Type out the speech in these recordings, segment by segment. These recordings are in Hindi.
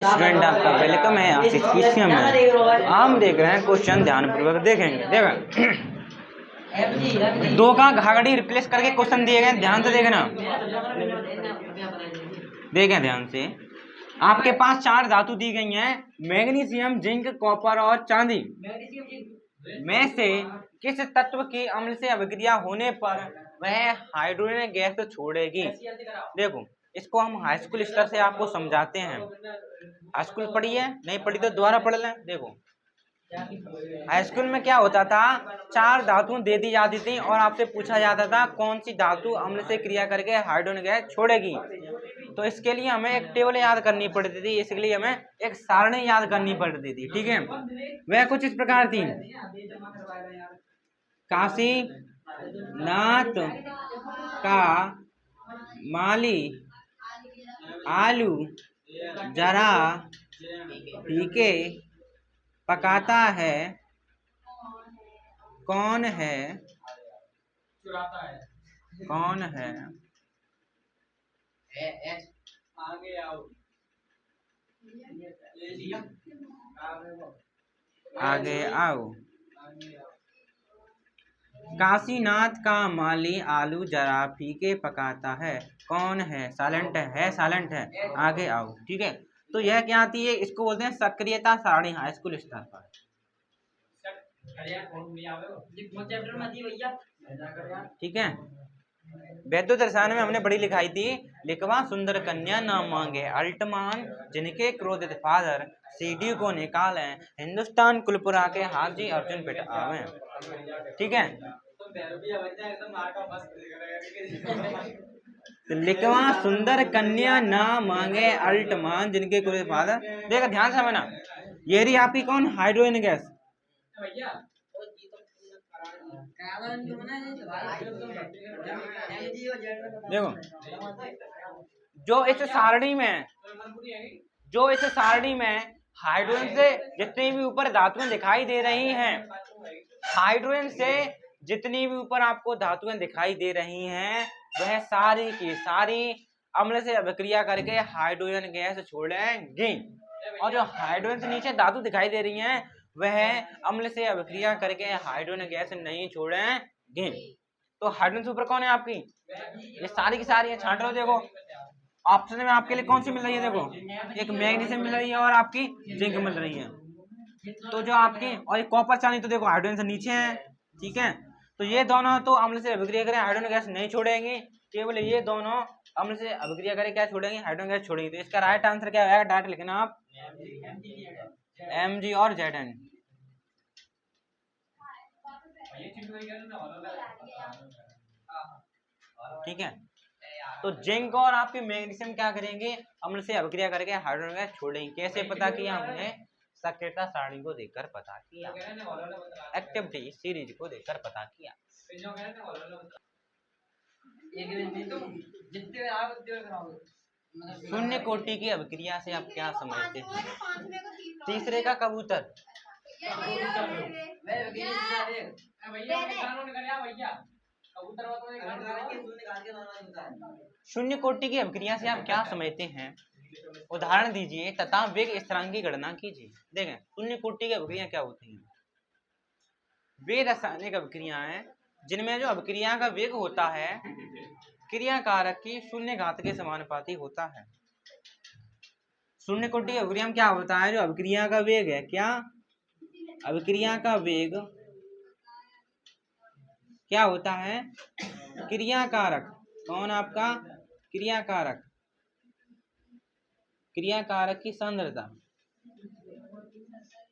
स्टूडेंट आपका वेलकम है। आज इस विषय में हम देख रहे हैं क्वेश्चन, ध्यानपूर्वक देखेंगे। देखा दो का घाघड़ी रिप्लेस करके क्वेश्चन दिए गए, ध्यान से देखना। देखें ध्यान से, आपके पास चार धातु दी गई हैं, मैग्नीशियम, जिंक, कॉपर और चांदी। में से किस तत्व की अम्ल से अभिक्रिया होने पर वह हाइड्रोजन गैस छोड़ेगी? देखो, इसको हम हाई स्कूल स्तर से आपको समझाते हैं। हाई स्कूल पढ़ी है, नहीं पढ़ी तो दोबारा पढ़ लें। देखो, हाई स्कूल में क्या होता था, चार धातु दे दी जाती थी और आपसे पूछा जाता था कौन सी धातु अम्ल से क्रिया करके हाइड्रोजन गैस छोड़ेगी। तो इसके लिए हमें एक टेबल याद करनी पड़ती थी, इसके लिए हमें एक सारणी याद करनी पड़ती थी। ठीक है, वह कुछ इस प्रकार थी। काशी नाथ का माली आलू जरा फीके पकाता है, कौन है? कौन है? आगे आओ। काशीनाथ का माली आलू जरा फीके पकाता है, कौन है? साइलेंट है, साइलेंट है। आगे आओ। ठीक है, तो यह क्या आती है, इसको बोलते हैं सक्रियता सारणी हाई स्कूल स्तर पर। ठीक है, वैद्य दर्शन में हमने बड़ी लिखाई थी, लिखवा सुंदर कन्या न मांगे अल्टमान, जिनके क्रोधित फादर सीडी को निकाले, हिंदुस्तान कुलपुरा के हाजी अर्जुन पिट आवे। ठीक है, तो लिखवा सुंदर कन्या ना मांगे अल्टमान, जिनके क्रोधित फादर। देखो ध्यान से समझना, ये रही आपकी कौन? Hydrogen gas. देखो, जो इस सारणी में हाइड्रोजन से जितनी भी ऊपर धातुएं दिखाई दे रही हैं, हाइड्रोजन से जितनी भी ऊपर आपको धातुएं दिखाई दे रही हैं, वह सारी की सारी अम्ल से अभिक्रिया करके हाइड्रोजन गैस छोड़ेंगी। और जो हाइड्रोजन से नीचे धातु दिखाई दे रही हैं, वह अम्ल से अभिक्रिया करके हाइड्रोजन गैस नहीं छोड़ेंगे। तो हाइड्रोजन से ऊपर कौन है आपकी? ये सारी की सारी है, छांट लो। देखो ऑप्शन में आपके लिए कौन सी मिल रही है? देखो, एक मैग्नीशियम मिल रही है और आपकी जिंक मिल रही है। तो जो आपकी और एक कॉपर चांदी, तो देखो हाइड्रोजन से नीचे है। ठीक है, तो ये दोनों तो अम्ल से अभिक्रिया करें हाइड्रोजन गैस नहीं छोड़ेंगे, केवल ये दोनों अम्ल से अभिक्रिया करें क्या छोड़ेंगे? हाइड्रोजन गैस छोड़ेंगे। तो इसका राइट आंसर क्या है? डायरेक्ट लिखना आप Mg और Zn। ठीक है, तो जिंक और आपके मैग्नीशियम क्या करेंगे? अम्ल से अभिक्रिया करके हाइड्रोजन गैस छोड़ेंगे। कैसे पता किया हमने? सक्रियता सारणी को देखकर पता किया, एक्टिविटी सीरीज को देखकर पता किया। शून्य कोटि की अभिक्रिया से आप क्या समझते हैं? तीसरे का कबूतर। शून्य कोटि की अभिक्रिया से आप क्या समझते हैं? उदाहरण दीजिए तथा वेग स्थिरांक की गणना कीजिए। देखें, शून्य कोटि की अभिक्रिया क्या होती है? वे रासायनिक अभिक्रियाएं जिनमें जो अभिक्रिया का वेग होता है क्रिया कारक की शून्य घात के समानुपाती होता है। शून्य कोटि की अभिक्रिया में क्या होता है? जो अभिक्रिया का वेग है, क्या अभिक्रिया का वेग क्या होता है? क्रिया कारक। कौन आपका? क्रिया कारक। क्रिया कारक की सांद्रता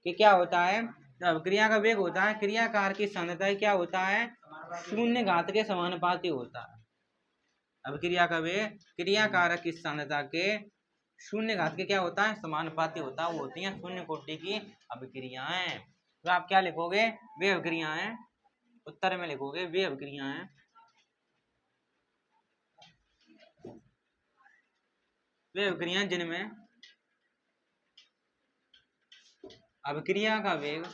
कि क्या होता है? अभिक्रिया का वेग होता है, क्रिया कारक की सांद्रता क्या होता है? शून्य घात के समानुपाती होता है। अभिक्रिया का वेग क्रिया कारक की सांद्रता के शून्य घात के क्या होता है? समानुपाती होता है। वो होती है शून्य कोटि की अभिक्रियाएं। तो आप क्या लिखोगे? वे अभिक्रियाएं। उत्तर में लिखोगे वे अभिक्रियाएं जिनमें अभिक्रिया का वेग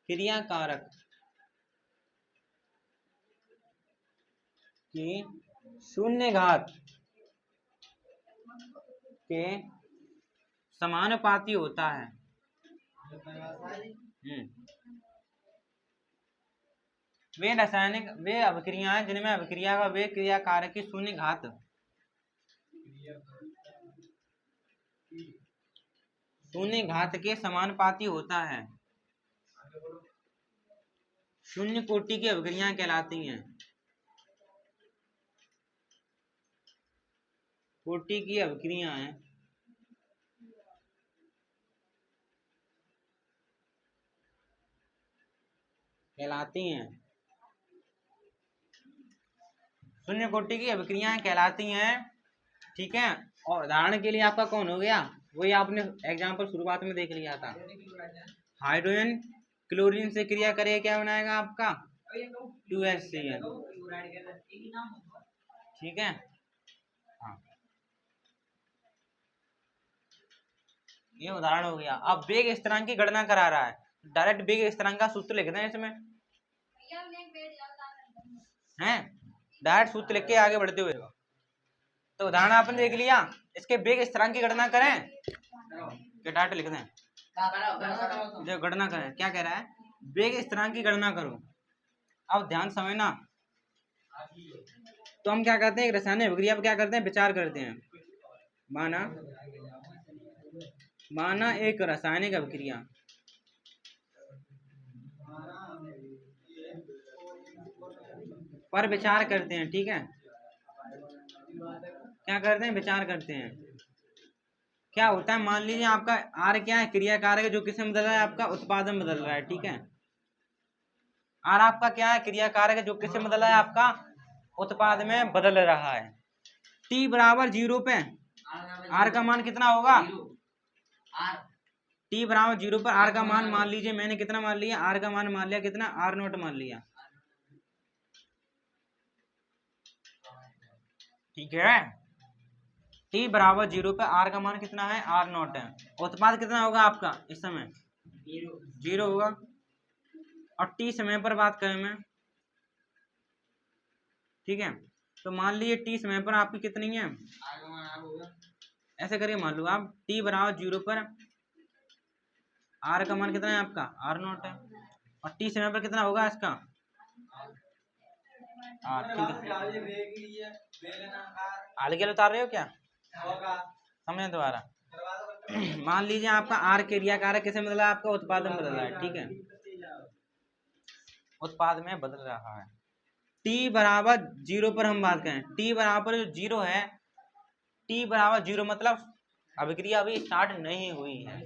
क्रिया कारक की शून्य घात के समानुपाती होता है। वे रासायनिक वे अभिक्रियाएं जिनमें अभिक्रिया का वे क्रिया कारक की शून्य घात के समानुपाती होता है। शून्य कोटि की अभिक्रियाएं कहलाती हैं। कोटि की अभिक्रियाएं कहलाती हैं। शून्य कोटि की अभिक्रियाएं कहलाती हैं, ठीक है। और उदाहरण के लिए आपका कौन हो गया, वही आपने एग्जाम्पल शुरुआत में देख लिया था। हाइड्रोजन क्लोरीन से क्रिया करे क्या बनाएगा आपका 2HCl, ठीक है। हाँ, ये उदाहरण हो गया। अब वेग स्थिरांक की गणना करा रहा है, डायरेक्ट वेग स्थिरांक का सूत्र लिख दें इसमें, हैं डायरेक्ट सूत्र लिख के आगे बढ़ते हुए। तो उदाहरण आपने देख लिया, इसके वेग स्थिरांक की गणना करें, डायरेक्ट लिख दें, जो गणना करें। क्या कह रहा है, वेग स्थिरांक की गणना करो। अब ध्यान समझना, तो हम क्या करते हैं, एक रासायनिक अभिक्रिया पर क्या करते हैं, विचार करते हैं। माना एक रासायनिक अभिक्रिया पर विचार करते हैं, ठीक है। क्या करते हैं, विचार करते हैं। क्या होता है, मान लीजिए आपका आर क्या है, क्रिया कारक है, जो किसे बदल रहा है, आपका उत्पादन बदल रहा है, ठीक है। आर आपका क्या है, क्रिया कारक है, जो किसे बदल रहा है, आपका उत्पाद में बदल रहा है। टी बराबर 0 पे आर का मान कितना होगा, टी बराबर 0 पर आर का मान मान लीजिए, मैंने कितना मान लिया, आर का मान मान लिया कितना, R0 मान लिया, ठीक है। टी बराबर 0 पे आर का मान कितना है, R0 है। उत्पाद कितना होगा आपका इस समय 0 होगा। और टी समय पर बात करें मैं, ठीक है। तो मान लीजिए टी समय पर आपकी कितनी है, ऐसे करके मान लो आप, टी बराबर 0 पर आर का मान कितना है आपका, R0 है। और टी समय पर कितना होगा इसका, ठीक है। आगे उतार रहे हो क्या, समझे दोबारा। मान लीजिए आपका आर क्रिया कारक किसे बदल रहा है, आपका उत्पादन बदल रहा है, ठीक है, उत्पाद में बदल रहा है। टी बराबर 0 पर हम बात करें, टी बराबर 0 है, टी बराबर 0 मतलब अभिक्रिया अभी स्टार्ट नहीं हुई है,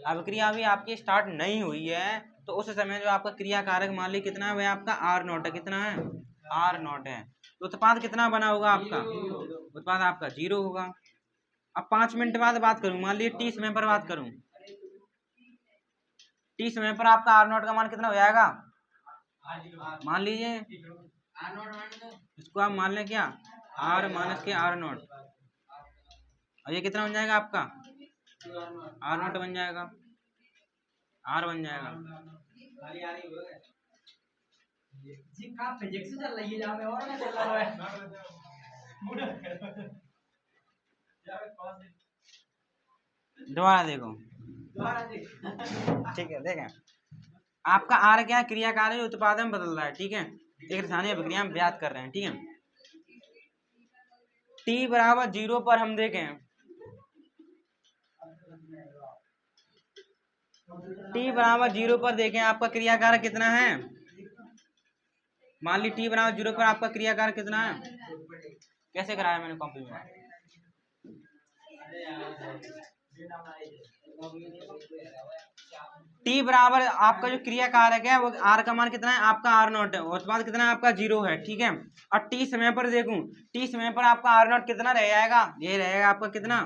अभिक्रिया अभी आपकी स्टार्ट नहीं हुई है। तो उस समय जो आपका क्रिया कारक मान लीजिए कितना है, वह आपका R0 है, कितना है, R0 है। तो उत्पाद कितना बना होगा आपका, उत्पाद आपका 0 होगा। अब 5 मिनट बाद बात करूं, मान लीजिए टी समय पर बात करूं, टी समय पर आपका R0 का मान कितना हो जाएगा, मान लीजिए इसको आप मान लें क्या, R माइनस के R0, और ये कितना बन जाएगा आपका, R0 बन जाएगा, R बन जाएगा। दोबारा देखो, ठीक है, देखें आपका आर क्या क्रिया कार्य उत्पादन बदल रहा है, ठीक है। एक रासायनिक अभिक्रिया में व्याप्त कर रहे हैं, ठीक है। टी बराबर 0 पर हम देखें, टी बराबर 0 पर देखें आपका क्रिया कारक कितना है, मान ली टी बराबर 0 पर आपका क्रिया कारक कितना है, कैसे कराया मैंने कॉपी में, टी बराबर आपका जो क्रिया कारक है वो आर का मान कितना है, आपका R0 है, उत्पाद कितना है आपका 0 है, ठीक है। और टी समय पर देखूं, टी समय पर आपका R0 कितना रह जाएगा, ये रहेगा आपका कितना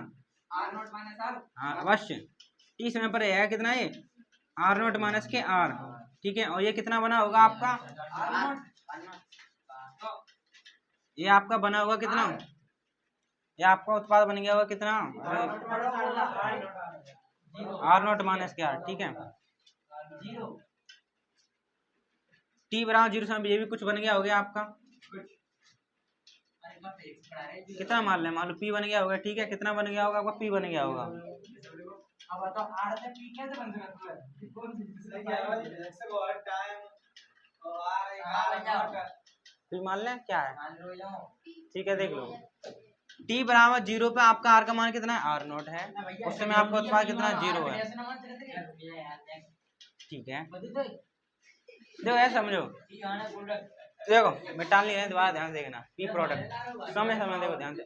R0 माइनस R, हाँ अवश्य, टी समय पर रहेगा कितना, ये R0 माइनस के R, ठीक है। और ये कितना बना होगा आपका ये आपका बना होगा कितना, ये आपका उत्पाद बन गया होगा कितना R0 माइनस के R, ठीक है। टी बराबर 0 समय ये भी कुछ बन गया हो गया आपका, कितना मान लें, मान लो P बन गया होगा, ठीक है, कितना बन गया होगा आपका, P बन गया होगा। अब बताओ R से P कैसे बन सकता है? P मान लें क्या है, ठीक है, देख लो T बराबर 0 पे आपका R का मान कितना है, R नॉट है, उस समय आपका उत्पाद कितना 0 है, ठीक है। देखो ऐसा समझो, देखो मैं टाल नहीं रहा, दोबारा ध्यान देखना, P प्रोडक्ट समय देखो ध्यान से।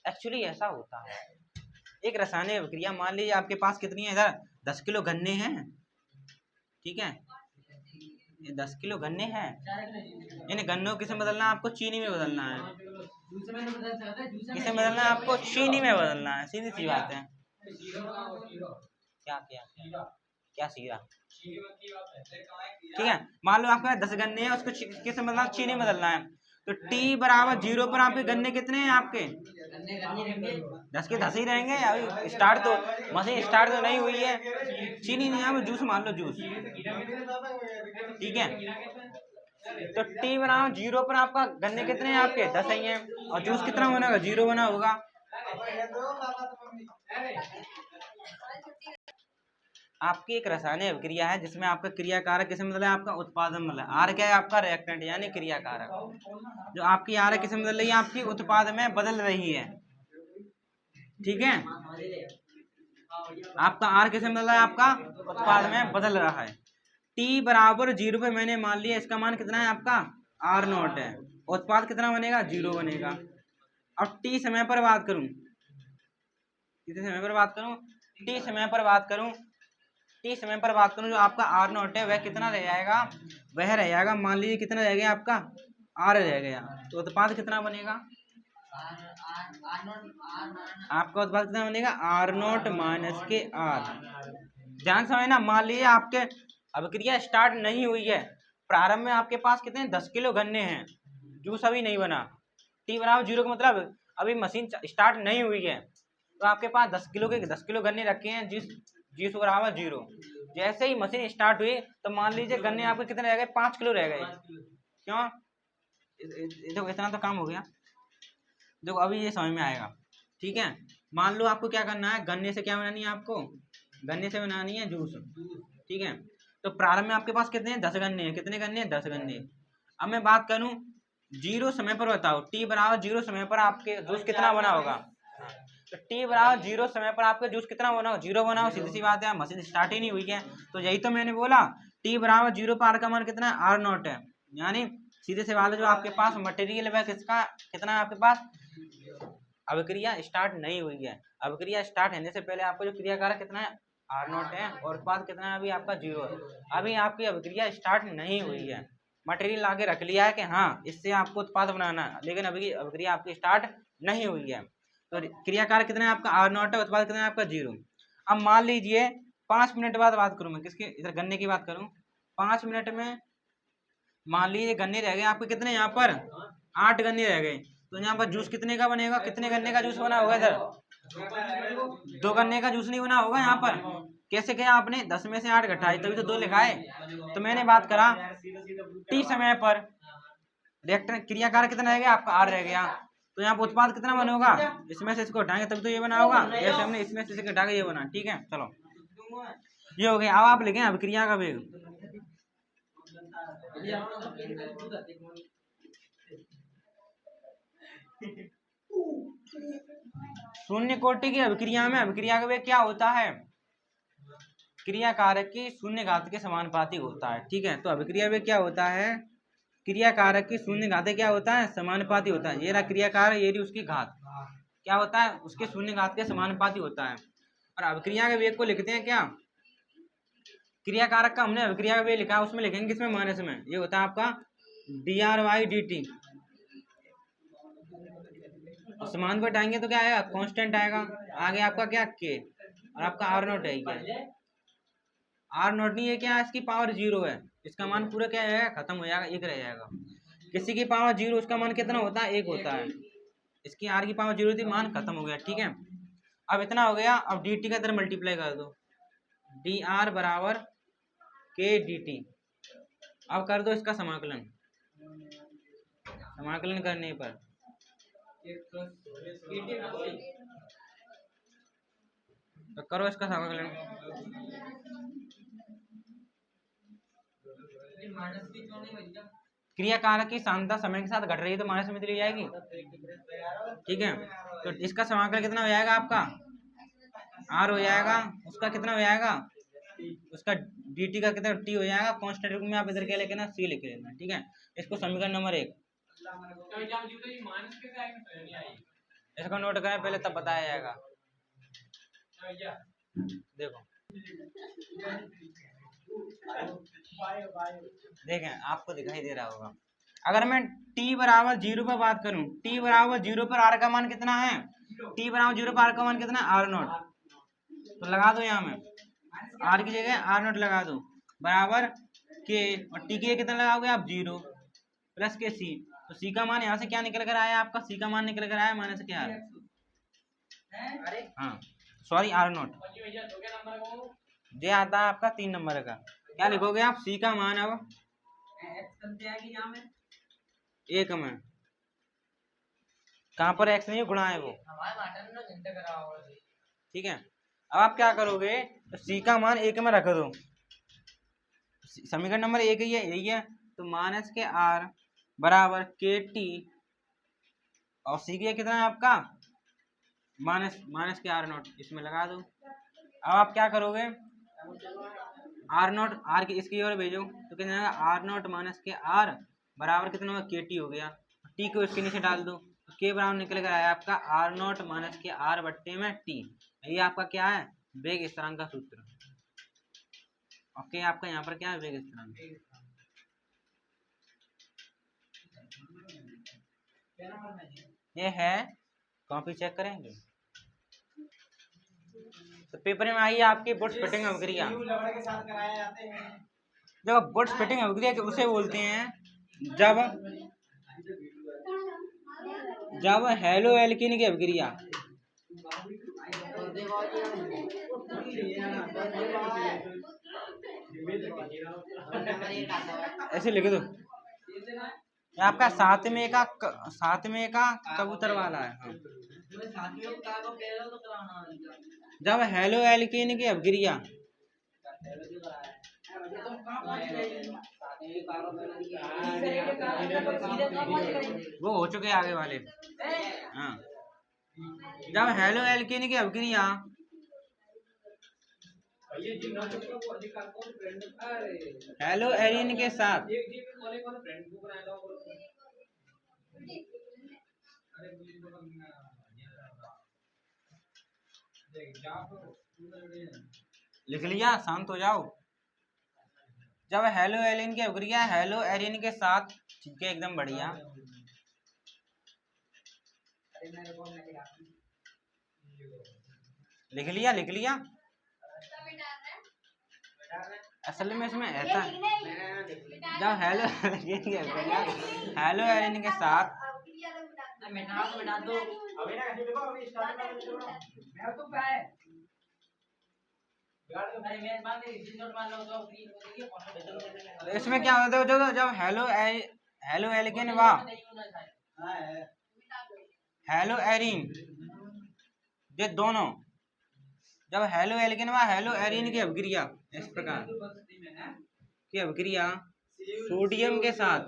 एक्चुअली ऐसा होता है, एक रासायनिक अभिक्रिया, मान लीजिए आपके पास कितनी है, इधर 10 किलो गन्ने हैं, ठीक है, ये 10 किलो गन्ने हैं, इन गन्नों किसे बदलना है आपको, चीनी में बदलना है, किसे बदलना है आपको, चीनी में बदलना है, सीधी सी बात है। क्या क्या क्या सीरा, ठीक है, मान लो आपके 10 गन्ने हैं, उसको किसे बदलना, चीनी में बदलना है, तो T बराबर 0 पर आपके गन्ने कितने हैं, आपके 10 के 10 ही रहेंगे, अभी स्टार्ट तो मशीन स्टार्ट तो नहीं हुई है, चीनी नहीं है, जूस मान लो जूस, ठीक है, तो T बराबर 0 पर आपका गन्ने कितने हैं, आपके 10 ही हैं, और जूस कितना बनेगा, 0 बना होगा। आपकी एक रासायनिक अभिक्रिया है जिसमें आपका क्रियाकारक किसे मतलब है, आपका उत्पादन मतलब आर क्या है, आपका रिएक्टेंट यानी क्रियाकारक, जो आपकी आर किसे बदल रही है, आपकी उत्पाद में बदल रही है, ठीक है, आपका आर किसे बदल रहा है, आपका उत्पाद में बदल रहा है। T बराबर 0 पे मैंने मान लिया इसका मान कितना है, आपका R नॉट है, उत्पाद कितना बनेगा, 0 बनेगा। अब T समय पर बात करूं, कितने समय पर बात करूं, T समय पर बात करूं, T समय पर बात करूं, जो आपका R नॉट है वह कितना रह जाएगा, वह रह जाएगा, मान लीजिए कितना रह गया आपका, R रह गया, तो उत्पाद कितना बनेगा, आपका उत्पाद कितना बनेगा, R नॉट माइनस के R। ध्यान समझना, मान लीजिए आपके अभिक्रिया स्टार्ट नहीं हुई है, प्रारंभ में आपके पास कितने 10 किलो गन्ने हैं, जूस अभी नहीं बना, T बराबर 0 का मतलब अभी मशीन स्टार्ट नहीं हुई है, तो आपके पास 10 किलो गन्ने रखे हैं, जीस बराबर 0, जैसे ही मशीन स्टार्ट हुई तो मान लीजिए गन्ने आपके कितने रह गए, 5 किलो रह गए, क्यों, देखो इतना तो काम हो गया, देखो अभी ये समझ में आएगा, ठीक है। मान लो आपको क्या करना है, गन्ने से क्या बनानी है, आपको गन्ने से बनानी है जूस, ठीक है, तो प्रारंभ में आपके पास कितने हैं, 10 गन्ने हैं, कितने गन्ने हैं, 10 गन्ने। अब मैं बात करूं 0 समय पर, बताओ T बराबर 0 समय पर आपके जूस कितना बना होगा, तो T बराबर 0 समय पर आपका जूस कितना बना हो, 0 बना हो, सीधी सी बात है, मशीन स्टार्ट ही नहीं हुई है, तो यही तो मैंने बोला, T बराबर 0 पर R का मान कितना है, R नॉट है, यानी सीधे से बात है, जो आपके पास मटेरियल है किसका कितना है, आपके पास अभिक्रिया स्टार्ट नहीं हुई है, अभिक्रिया स्टार्ट होने से पहले आपको जो क्रियाकारक कितना है, R नॉट है, और उत्पाद कितना है, अभी आपका 0 है, अभी आपकी अभिक्रिया स्टार्ट नहीं हुई है, मटेरियल आगे रख लिया है कि हाँ इससे आपको उत्पाद बनाना है, लेकिन अभी अभिक्रिया आपकी स्टार्ट नहीं हुई है, तो क्रियाकारक कितना है, आपका R नॉट है, उत्पाद कितना है, आपका 0। अब मान लीजिए 5 मिनट बाद बात करूँ मैं, किसके, इधर गन्ने की बात करूँ, 5 मिनट में मान लीजिए गन्ने रह गए आपके कितने, यहाँ पर 8 गन्ने रह गए, तो यहाँ पर जूस कितने का बनेगा, कितने गन्ने का जूस बना होगा, इधर 2 गन्ने का जूस नहीं बना होगा, यहाँ पर कैसे किया आपने, 10 में से 8 घटाए तभी तो 2 लिखाए, तो मैंने बात करा T समय पर रिएक्टर क्रियाकार कितना रह गया, आपका R रह गया, तो यहाँ पर उत्पाद कितना बना होगा, इसमें से इसको हटाएंगे तभी तो ये बना होगा, जैसे हमने इसमें से हटा के ये बना, ठीक है, चलो ये हो गया। अब आप लिखें अभिक्रिया का वेग, शून्य कोटि की अभिक्रिया में अभिक्रिया का वेग क्या होता है, क्रियाकारक की शून्य घात के समानुपाती होता है, ठीक है, तो अभिक्रिया वेग क्या होता है, क्रियाकारक की शून्य घात क्या होता है, समानुपाती होता है, ये रहा क्रियाकारक, ये रही उसकी घात, क्या होता है, उसके शून्य घात के समानुपाती होता है, और अभिक्रिया के वेग को लिखते हैं क्या, क्रियाकारक का हमने अभिक्रिया का वेग लिखा है, उसमें लिखेंगे किसमें, माइनस में, ये होता है आपका dr/dt, समान को हटाएंगे तो क्या आएगा, कांस्टेंट आएगा, आगे आपका क्या के, और आपका R नॉट है, क्या R नॉट नहीं है, क्या इसकी पावर 0 है, इसका मान पूरा क्या आएगा, खत्म हो जाएगा, 1 रह जाएगा, किसी की पावर 0 उसका मान कितना होता है, 1 होता है, इसकी R की पावर 0 थी, मान खत्म हो गया, ठीक है। अब इतना हो गया, अब dt का इधर मल्टीप्लाई कर दो, dr बराबर के dt, अब कर दो इसका समाकलन, समाकलन करने पर तो करो इसका समाकलन। क्रिया कारक की सांद्रता समय के साथ घट रही है तो माइनस में चली जाएगी। ठीक है, तो इसका समाकलन कितना हो जाएगा आपका, आर हो जाएगा, उसका कितना हो जाएगा, उसका dt का कितना t हो जाएगा। कांस्टेंट रूप में आप इधर क्या लिख लेना, c लिख लेना। ठीक है, इसको समीकरण नंबर 1 इसको नोट करें पहले, तब बताया जाएगा। देखो देखें, आपको दिखाई दे रहा होगा, अगर मैं t बराबर 0 पर बात करूं, t बराबर 0 पर r का मान कितना है, t बराबर 0 पर r का मान कितना है, r नॉट। तो लगा दो यहाँ में r की जगह r नॉट लगा दो, बराबर k, और t के कितना लगाओगे आप, 0 प्लस के c। तो c का मान यहाँ से क्या निकल कर आया आपका, c का मान निकल कर आया माइनस के r। हाँ सॉरी, r नॉट। ये आता है आपका 3 नंबर का। क्या लिखोगे आप, c का मान अब 1 में, कहाँ पर x नहीं गुणा है वो। ठीक है, अब आप क्या करोगे, तो c का मान 1 में रख दो। समीकरण नंबर 1 ही है, यही है। तो माइनस के r बराबर के टी, और c के कितना है आपका, माइनस के r नॉट, इसमें लगा दो। अब आप क्या करोगे, r नॉट, r की इसकी ओर भेजो, तो कितना है, r नॉट माइनस के r बराबर कितना होगा, के टी हो गया। t को इसके नीचे डाल दो, तो k बराबर निकल कर आया आपका r नॉट माइनस के r बट्टे में t। ये आपका क्या है, वेग स्थिरांक का सूत्र। ओके, आपका यहाँ पर क्या है, वेग स्थिरांक। ये है, कॉपी चेक करेंगे। तो पेपर में आई है आपकी बुट्स फिटिंग अवक्रिया। जब बुट्स फिटिंग अवक्रिया उसे बोलते हैं जब हेलो एल्कीन की अवक्रिया, ऐसे लिख दो। ये आपका सातवें का कबूतर वाला है। हाँ। जब हेलो एल्कीन की अवक्रिया वो हो चुके आगे वाले। हाँ, जब हेलो एल्कीन की अवक्रिया हेलो एरिन के साथ लिख लिया, शांत हो जाओ। जब हेलो एलिन की अवक्रिया हेलो एरिन के साथ, ठीक है एकदम बढ़िया। लिख लिया। असल में इसमें ऐसा है, जब हेलो एरिन के साथ इसमें क्या होता है, जब हेलो एलिकेन व हेलो एरिन, ये दोनों, जब हेलो एलिकेन व हेलो एरिन की अवक्रिया इस प्रकार की अवक्रिया सोडियम के साथ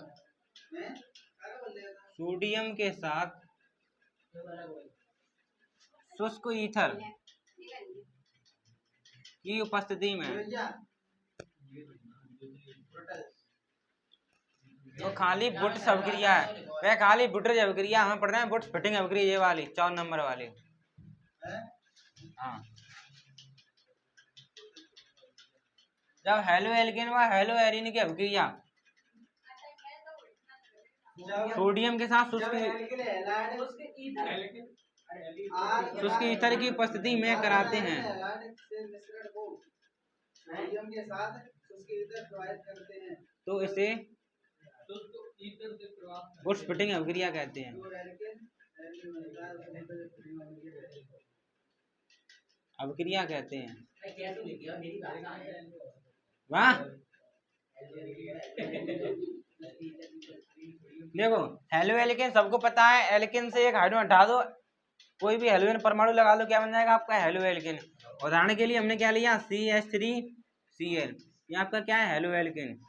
शुष्क ईथर की उपस्थिति में, तो खाली बुट्स अवक्रिया है, वह खाली बुट्स अवक्रिया हमें पढ़ रहे हैं, बुट्स फिटिंग अवक्रिया ये वाली 4 नंबर वाली। हाँ, जब हेलो एल्केन व हेलो एरिन की अवक्रिया सोडियम के साथ शुष्क ईथर की उपस्थिति में कराते हैं, तो इसे बुट्स फिटिंग अवक्रिया कहते हैं। अवक्रिया कहते हैं। वाह देखो हेलो एल्केन सबको पता है, एल्केन से एक हाइड्रोजन हटा दो, कोई भी हेलोजन परमाणु लगा लो, क्या बन जाएगा आपका हेलो एल्केन। उदाहरण के लिए हमने क्या लिया CH3Cl, ये आपका क्या है हेलो एल्केन।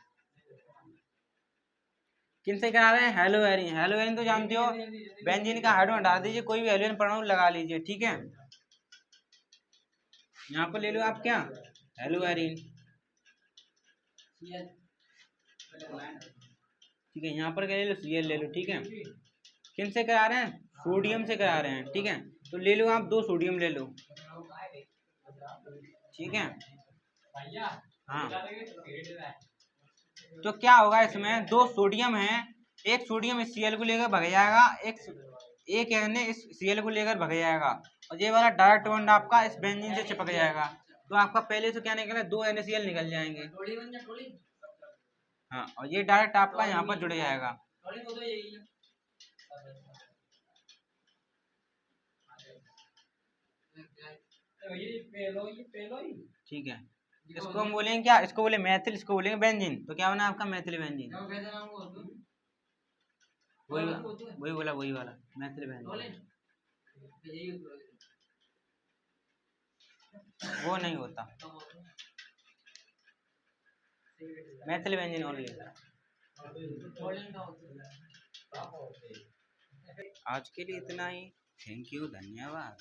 किन से करा रहे हैं हेलो एरिन, हेलो एरिन तो जानते हो बेंजीन का हाइड्रोजन हटा दीजिए, कोई भी हेलोजन परमाणु लगा लीजिए, ठीक है। यहाँ पर ले लो आप क्या हेलो एरिन, ठीक है। यहाँ पर क्या ले लो Cl ले लो, ठीक है। किन से करा रहे हैं सोडियम से करा रहे हैं, ठीक है। तो ले लो आप 2 सोडियम ले लो, ठीक है। हाँ तो क्या होगा इसमें 2 सोडियम है, एक सोडियम इस Cl को लेकर भग जाएगा, एक है इस Cl को लेकर भग जाएगा, और ये वाला डायरेक्ट बॉन्ड आपका इस बेंजीन से चिपक जाएगा। तो आपका पहले से क्या निकला 2 NaCl निकल जाएंगे, हाँ, और ये डायरेक्ट आपका यहाँ पर जुड़ जाएगा। ठीक है, इसको हम बोलेंगे क्या, इसको बोले मैथिल, इसको बोलेंगे बेंजीन, तो क्या बना आपका मैथिल बेंजीन, वही बोला वही वाला मैथिल बेंजीन। वो नहीं होता, मैथिल बेंजीन ओनली। आज के लिए इतना ही, थैंक यू, धन्यवाद।